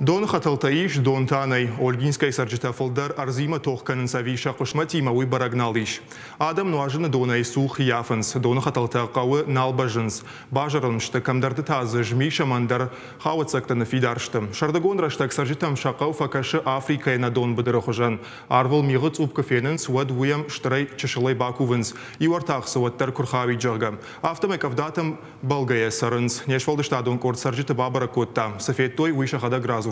Дон хаталтаиш, дон танай, Ольгинская сарджитафалдар арзима тохканын савиша кушматима уй барагналиш. Адам нуажына донай сух яфанс, дон хаталтақауы налбажынс. Бажарыншты камдарды тазы жмиша мандар хауацактаны фидаршты. Шардагон раштак сарджитам шақау факашы Африкай на дон быдыры Арвал миғыц упкафенінс, уад вуям штырай чышылай бакувынс. Иуартақ сауаттар курхави джага. Автомек авдатам балгая сарынс. Нешвалдышта дон корт сарджита бабара котта. Сафеттой уй шахада гразу.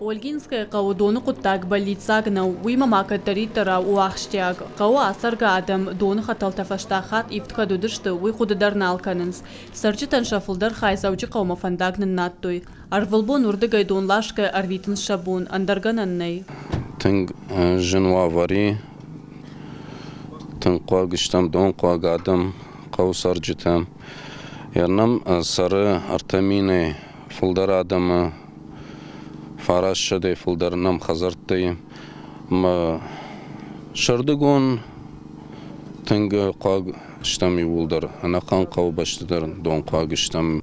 Ольгинская доны құттаг больницагна уйма макатаритара уахштяг қау асарга адам доны хаталтафаштахат ифтка дудышты уй худыдарна алканынс. Сарчитан шафылдар хайзаучы қаума фандагнын наттой. Арвылбон урдыгай донлашка арвитын шабун андаргананнай. Тынг жынуавари, тынг қуагыштам дон қуагадам қау сарчитам. Ярнам сары артамины фылдар адамы фарашшадай фылдарынам хазарттай. Шардыгон тынғы қуаг штами улдар. Анақан қау баштыдар дон қуаг штам.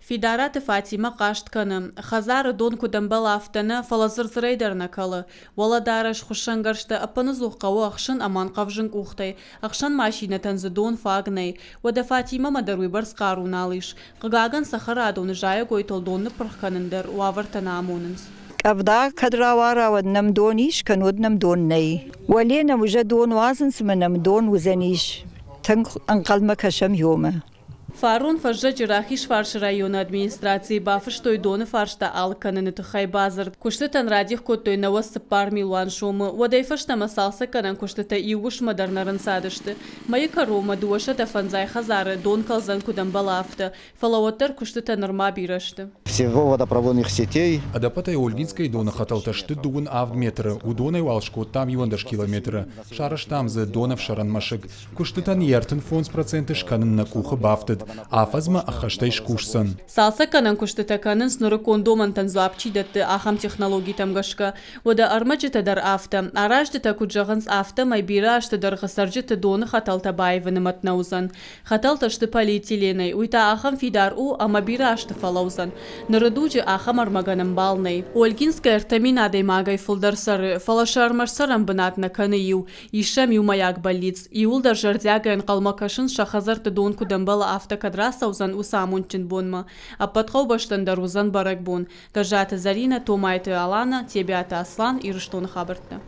Фидараты Фатима қаштканы. Хазары дон кудамбал афтаны фалазырзырайдарна калы. Валадараш хушангаршты апаны зуққауы ақшын аман қавжын ұқтай. Ақшан машина танзы дон фагнай. Вада Фатима мадаруй барс қаруналыш. Қығаган сахара адоны жая гойтол донны пырққанындар уавартана амонынс. أبدا كدراوارا ودنم دونيش كان ودنم دون ني ولينا وجا دون وازن سمنم دون وزنيش انقل مكشم يومه Фарун фажжа жирахиш фарш района администрации бафыштой доны фаршта алканын тухай базар. Куштытан радих коттой навас пар милуан шумы. Водай фашта масалса канан куштыта иуш мадарнарын садышты. Майка рома дуаша да фанзай хазары дон калзан кудан балафта. Фалавоттар куштыта норма бирашты. Всего водопроводных сетей. Адапатай Ольгинской дона хаталташты дугун авдметра. У доной валшко там юандаш километра. Шараш там за донов шаран машик. Куштытан ертын фонс проценты шканын на куха бафтад. Афазма ахаштайш кушсан. Салса канан куштыта канын снуры кондоман танзуапчидатты ахам технологий тамгашка. Вода армачыта дар афта. Араждыта куджаганс афта майбира ашты дар хасаржыты доны хаталта байваны матнаузан. Хаталташты полиэтиленай. Уйта ахам фидар у амабира ашты фалаузан. Нарыдуджи ахам армаганам балнай. Ольгинская артаминадай магай фулдар сары. Фалашармар сарам бынатна каны ю. Ишам ю маяк больниц. Иулдар жардягайн қалмакашын шахазарты дон кудамбала афта кадраса узан усамунчин бонма. А подхау баштандар узан барак бон. Кажата Зарина, Томайты Алана, Тебята Аслан и Руштон Хабарта.